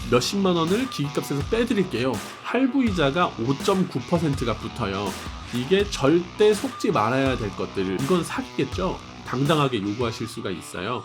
몇십만 원을 기기값에서 빼드릴게요. 할부이자가 5.9%가 붙어요. 이게 절대 속지 말아야 될 것들, 이건 사기겠죠? 당당하게 요구하실 수가 있어요.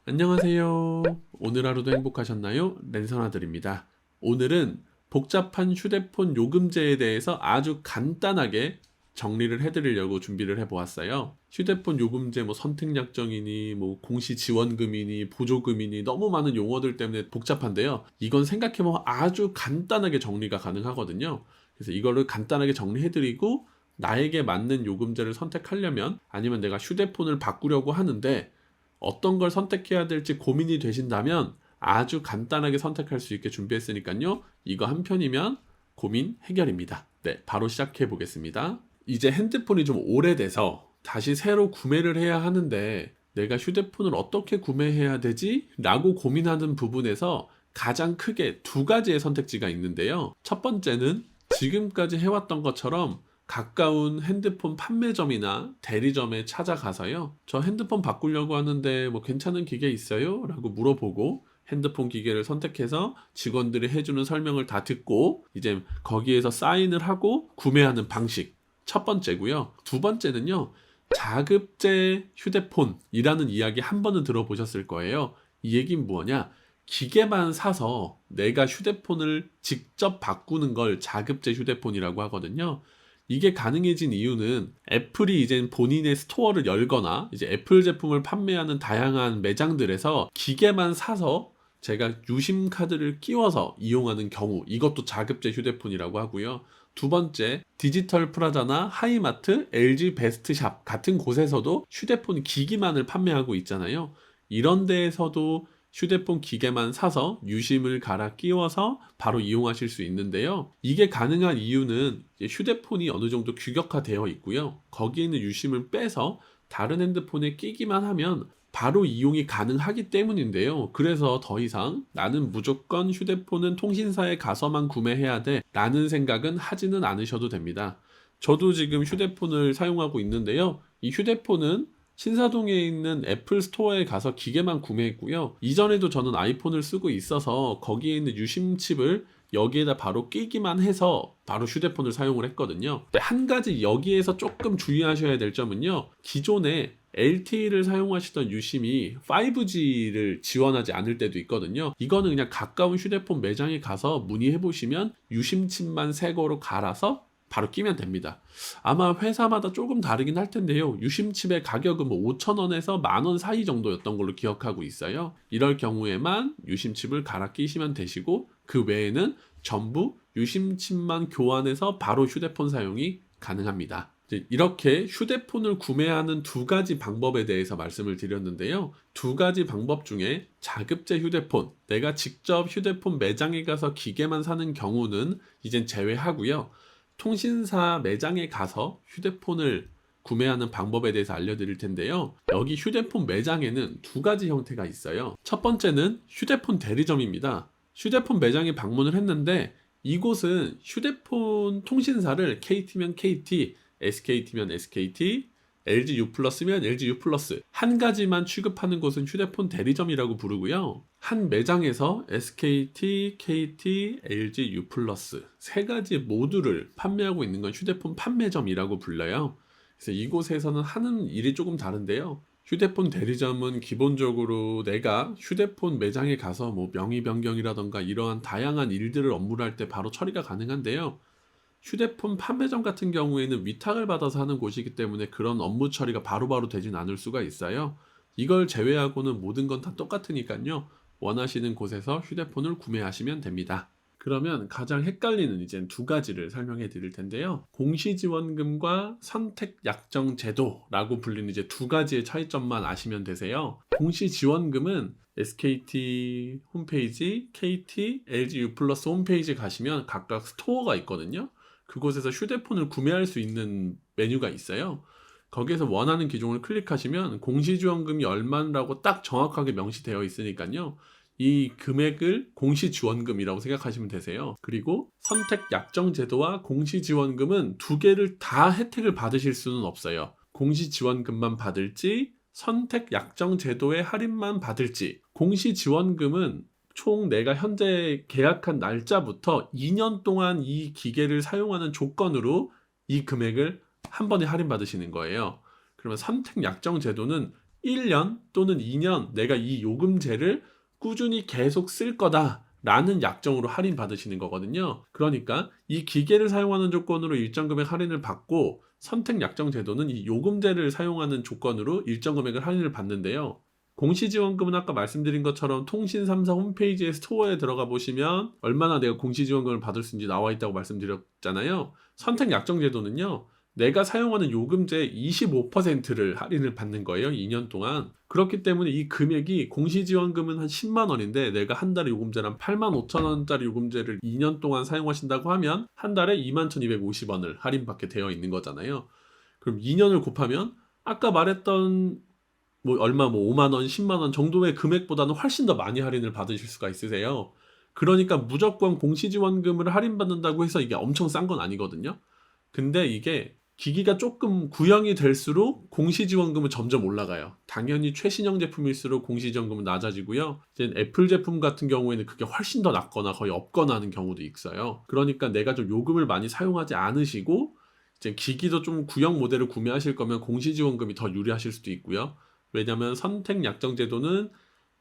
안녕하세요. 오늘 하루도 행복하셨나요? 랜선아들입니다. 오늘은 복잡한 휴대폰 요금제에 대해서 아주 간단하게 정리를 해드리려고 준비를 해보았어요. 휴대폰 요금제 선택약정이니 공시지원금이니 보조금이니 너무 많은 용어들 때문에 복잡한데요. 이건 생각해보면 아주 간단하게 정리가 가능하거든요. 그래서 이거를 간단하게 정리해드리고 나에게 맞는 요금제를 선택하려면, 아니면 내가 휴대폰을 바꾸려고 하는데 어떤 걸 선택해야 될지 고민이 되신다면 아주 간단하게 선택할 수 있게 준비했으니까요. 이거 한 편이면 고민 해결입니다. 네, 바로 시작해 보겠습니다. 이제 핸드폰이 좀 오래돼서 다시 새로 구매를 해야 하는데 내가 휴대폰을 어떻게 구매해야 되지? 라고 고민하는 부분에서 가장 크게 두 가지의 선택지가 있는데요. 첫 번째는 지금까지 해왔던 것처럼 가까운 핸드폰 판매점이나 대리점에 찾아가서요, 저 핸드폰 바꾸려고 하는데 괜찮은 기계 있어요? 라고 물어보고 핸드폰 기계를 선택해서 직원들이 해주는 설명을 다 듣고 이제 거기에서 사인을 하고 구매하는 방식, 첫 번째고요. 두 번째는요, 자급제 휴대폰이라는 이야기 한 번은 들어보셨을 거예요. 이 얘기는 뭐냐? 기계만 사서 내가 휴대폰을 직접 바꾸는 걸 자급제 휴대폰이라고 하거든요. 이게 가능해진 이유는 애플이 이제 본인의 스토어를 열거나 이제 애플 제품을 판매하는 다양한 매장들에서 기계만 사서 제가 유심 카드를 끼워서 이용하는 경우, 이것도 자급제 휴대폰이라고 하고요. 두 번째, 디지털 프라자나 하이마트, LG 베스트샵 같은 곳에서도 휴대폰 기기만을 판매하고 있잖아요. 이런 데에서도 휴대폰 기계만 사서 유심을 갈아 끼워서 바로 이용하실 수 있는데요. 이게 가능한 이유는 휴대폰이 어느 정도 규격화되어 있고요. 거기에 있는 유심을 빼서 다른 핸드폰에 끼기만 하면 바로 이용이 가능하기 때문인데요. 그래서 더 이상 나는 무조건 휴대폰은 통신사에 가서만 구매해야 돼 라는 생각은 하지는 않으셔도 됩니다. 저도 지금 휴대폰을 사용하고 있는데요. 이 휴대폰은 신사동에 있는 애플 스토어에 가서 기계만 구매했고요. 이전에도 저는 아이폰을 쓰고 있어서 거기에 있는 유심칩을 여기에다 바로 끼기만 해서 바로 휴대폰을 사용을 했거든요. 한 가지 여기에서 조금 주의하셔야 될 점은요, 기존에 LTE를 사용하시던 유심이 5G를 지원하지 않을 때도 있거든요. 이거는 그냥 가까운 휴대폰 매장에 가서 문의해 보시면 유심칩만 새 거로 갈아서 바로 끼면 됩니다. 아마 회사마다 조금 다르긴 할 텐데요. 유심칩의 가격은 5,000원에서 10,000원 사이 정도였던 걸로 기억하고 있어요. 이럴 경우에만 유심칩을 갈아 끼시면 되시고, 그 외에는 전부 유심칩만 교환해서 바로 휴대폰 사용이 가능합니다. 이렇게 휴대폰을 구매하는 두 가지 방법에 대해서 말씀을 드렸는데요. 두 가지 방법 중에 자급제 휴대폰, 내가 직접 휴대폰 매장에 가서 기계만 사는 경우는 이젠 제외하고요. 통신사 매장에 가서 휴대폰을 구매하는 방법에 대해서 알려드릴 텐데요. 여기 휴대폰 매장에는 두 가지 형태가 있어요. 첫 번째는 휴대폰 대리점입니다. 휴대폰 매장에 방문을 했는데 이곳은 휴대폰 통신사를 KT면 KT, SKT면 SKT, LG U+면 LG U+, 한 가지만 취급하는 곳은 휴대폰 대리점이라고 부르고요. 한 매장에서 SKT, KT, LG U+, 세 가지 모두를 판매하고 있는 건 휴대폰 판매점이라고 불러요. 그래서 이곳에서는 하는 일이 조금 다른데요. 휴대폰 대리점은 기본적으로 내가 휴대폰 매장에 가서 명의 변경이라던가 이러한 다양한 일들을 업무를 할 때 바로 처리가 가능한데요. 휴대폰 판매점 같은 경우에는 위탁을 받아서 하는 곳이기 때문에 그런 업무 처리가 바로바로 되진 않을 수가 있어요. 이걸 제외하고는 모든 건 다 똑같으니까요. 원하시는 곳에서 휴대폰을 구매하시면 됩니다. 그러면 가장 헷갈리는 이제 두 가지를 설명해 드릴 텐데요. 공시지원금과 선택약정제도라고 불리는 이제 두 가지의 차이점만 아시면 되세요. 공시지원금은 SKT 홈페이지, KT, LG U+ 홈페이지 가시면 각각 스토어가 있거든요. 그곳에서 휴대폰을 구매할 수 있는 메뉴가 있어요. 거기에서 원하는 기종을 클릭하시면 공시지원금이 얼마라고 딱 정확하게 명시되어 있으니까요. 이 금액을 공시지원금이라고 생각하시면 되세요. 그리고 선택약정제도와 공시지원금은 두 개를 다 혜택을 받으실 수는 없어요. 공시지원금만 받을지 선택약정제도의 할인만 받을지, 공시지원금은 총 내가 현재 계약한 날짜부터 2년 동안 이 기계를 사용하는 조건으로 이 금액을 한 번에 할인받으시는 거예요. 그러면 선택약정 제도는 1년 또는 2년 내가 이 요금제를 꾸준히 계속 쓸 거다라는 약정으로 할인받으시는 거거든요. 그러니까 이 기계를 사용하는 조건으로 일정 금액 할인을 받고 선택약정 제도는 이 요금제를 사용하는 조건으로 일정 금액을 할인을 받는데요. 공시지원금은 아까 말씀드린 것처럼 통신 3사 홈페이지의 스토어에 들어가 보시면 얼마나 내가 공시지원금을 받을 수 있는지 나와 있다고 말씀드렸잖아요. 선택약정제도는요, 내가 사용하는 요금제의 25%를 할인을 받는 거예요. 2년 동안. 그렇기 때문에 이 금액이 공시지원금은 한 10만 원인데 내가 한 달에 요금제를 한 8만 5천 원짜리 요금제를 2년 동안 사용하신다고 하면 한 달에 21,250원을 할인받게 되어 있는 거잖아요. 그럼 2년을 곱하면 아까 말했던 뭐 얼마 뭐 5만 원, 10만 원 정도의 금액보다는 훨씬 더 많이 할인을 받으실 수가 있으세요. 그러니까 무조건 공시지원금을 할인받는다고 해서 이게 엄청 싼 건 아니거든요. 근데 이게 기기가 조금 구형이 될수록 공시지원금은 점점 올라가요. 당연히 최신형 제품일수록 공시지원금은 낮아지고요. 이제 애플 제품 같은 경우에는 그게 훨씬 더 낮거나 거의 없거나 하는 경우도 있어요. 그러니까 내가 좀 요금을 많이 사용하지 않으시고 이제 기기도 좀 구형 모델을 구매하실 거면 공시지원금이 더 유리하실 수도 있고요. 왜냐하면 선택약정제도는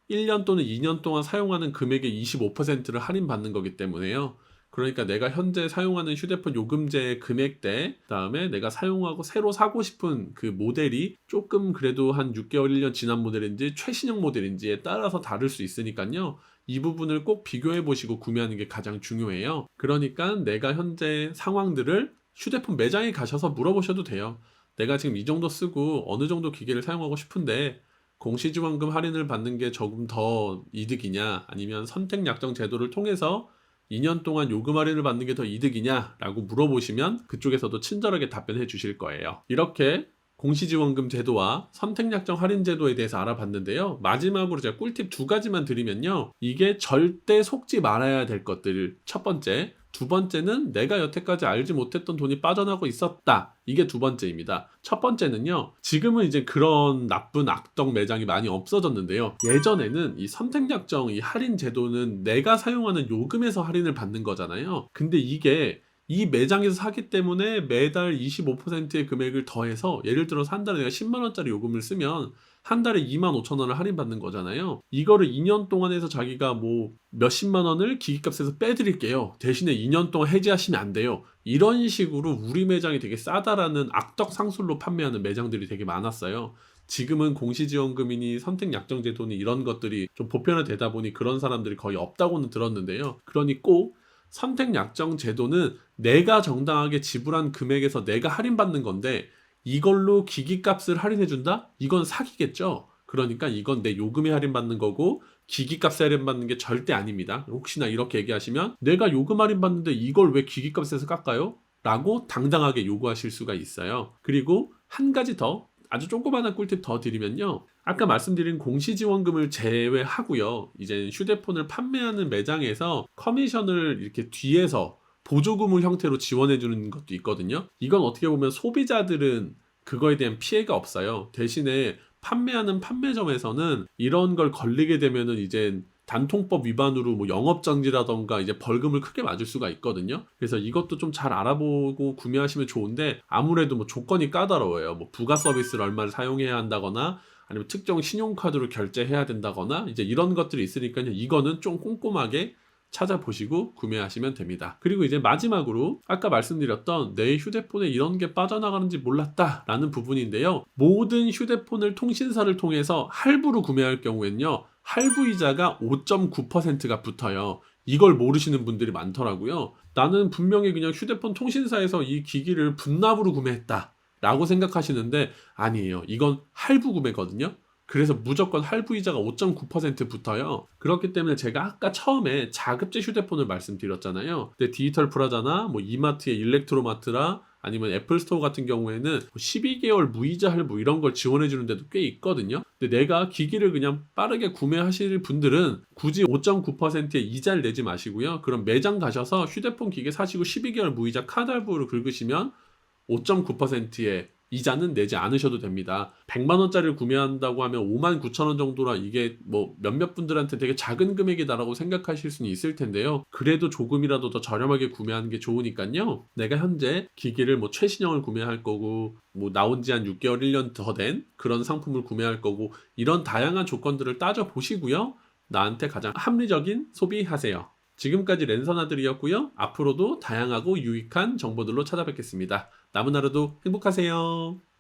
1년 또는 2년 동안 사용하는 금액의 25%를 할인받는 거기 때문에요. 그러니까 내가 현재 사용하는 휴대폰 요금제 금액대, 그다음에 내가 사용하고 새로 사고 싶은 그 모델이 조금 그래도 한 6개월, 1년 지난 모델인지 최신형 모델인지에 따라서 다를 수 있으니까요. 이 부분을 꼭 비교해 보시고 구매하는 게 가장 중요해요. 그러니까 내가 현재 상황들을 휴대폰 매장에 가셔서 물어보셔도 돼요. 내가 지금 이 정도 쓰고 어느 정도 기계를 사용하고 싶은데 공시지원금 할인을 받는 게 조금 더 이득이냐, 아니면 선택약정 제도를 통해서 2년 동안 요금 할인을 받는 게 더 이득이냐 라고 물어보시면 그쪽에서도 친절하게 답변해 주실 거예요. 이렇게 공시지원금 제도와 선택약정 할인 제도에 대해서 알아봤는데요. 마지막으로 제가 꿀팁 2가지만 드리면요, 이게 절대 속지 말아야 될 것들. 첫 번째, 두 번째는 내가 여태까지 알지 못했던 돈이 빠져나가고 있었다. 이게 두 번째입니다. 첫 번째는요, 지금은 이제 그런 나쁜 악덕 매장이 많이 없어졌는데요. 예전에는 이 선택약정 이 할인 제도는 내가 사용하는 요금에서 할인을 받는 거잖아요. 근데 이게 이 매장에서 사기 때문에 매달 25%의 금액을 더해서, 예를 들어서 한 달에 내가 10만 원짜리 요금을 쓰면 한 달에 2만 5천 원을 할인받는 거잖아요. 이거를 2년 동안 해서 자기가 뭐 몇십만 원을 기기값에서 빼드릴게요. 대신에 2년 동안 해지하시면 안 돼요. 이런 식으로 우리 매장이 되게 싸다라는 악덕 상술로 판매하는 매장들이 되게 많았어요. 지금은 공시지원금이니 선택약정제도니 이런 것들이 좀 보편화되다 보니 그런 사람들이 거의 없다고는 들었는데요. 그러니 꼭 선택약정제도는 내가 정당하게 지불한 금액에서 내가 할인받는 건데 이걸로 기기값을 할인해준다? 이건 사기겠죠? 그러니까 이건 내 요금에 할인받는 거고 기기값에 할인받는 게 절대 아닙니다. 혹시나 이렇게 얘기하시면 내가 요금 할인받는데 이걸 왜 기기값에서 깎아요? 라고 당당하게 요구하실 수가 있어요. 그리고 한 가지 더, 아주 조그마한 꿀팁 더 드리면요, 아까 말씀드린 공시지원금을 제외하고요, 이제 휴대폰을 판매하는 매장에서 커미션을 이렇게 뒤에서 보조금을 형태로 지원해 주는 것도 있거든요. 이건 어떻게 보면 소비자들은 그거에 대한 피해가 없어요. 대신에 판매하는 판매점에서는 이런 걸 걸리게 되면은 이제 단통법 위반으로 뭐 영업정지라던가 이제 벌금을 크게 맞을 수가 있거든요. 그래서 이것도 좀 잘 알아보고 구매하시면 좋은데, 아무래도 뭐 조건이 까다로워요. 뭐 부가 서비스를 얼마를 사용해야 한다거나 아니면 특정 신용카드로 결제해야 된다거나 이제 이런 것들이 있으니까요. 이거는 좀 꼼꼼하게 찾아보시고 구매하시면 됩니다. 그리고 이제 마지막으로 아까 말씀드렸던 내 휴대폰에 이런 게 빠져나가는지 몰랐다 라는 부분인데요. 모든 휴대폰을 통신사를 통해서 할부로 구매할 경우에는요, 할부이자가 5.9%가 붙어요. 이걸 모르시는 분들이 많더라고요. 나는 분명히 그냥 휴대폰 통신사에서 이 기기를 분납으로 구매했다 라고 생각하시는데 아니에요. 이건 할부 구매거든요. 그래서 무조건 할부이자가 5.9% 붙어요. 그렇기 때문에 제가 아까 처음에 자급제 휴대폰을 말씀드렸잖아요. 근데 디지털 프라자나 뭐 이마트의 일렉트로마트라 아니면 애플 스토어 같은 경우에는 12개월 무이자 할부 이런 걸 지원해 주는 데도 꽤 있거든요. 근데 내가 기기를 그냥 빠르게 구매하실 분들은 굳이 5.9%의 이자를 내지 마시고요. 그럼 매장 가셔서 휴대폰 기계 사시고 12개월 무이자 카드 할부를 긁으시면 5.9%의 이자는 내지 않으셔도 됩니다. 100만 원짜리를 구매한다고 하면 5만 9천 원 정도라 이게 뭐 몇몇 분들한테 되게 작은 금액이다라고 생각하실 수는 있을 텐데요. 그래도 조금이라도 더 저렴하게 구매하는 게 좋으니까요. 내가 현재 기기를 뭐 최신형을 구매할 거고 뭐 나온 지 한 6개월, 1년 더 된 그런 상품을 구매할 거고 이런 다양한 조건들을 따져 보시고요. 나한테 가장 합리적인 소비하세요. 지금까지 랜선아들이었고요. 앞으로도 다양하고 유익한 정보들로 찾아뵙겠습니다. 남은 하루도 행복하세요.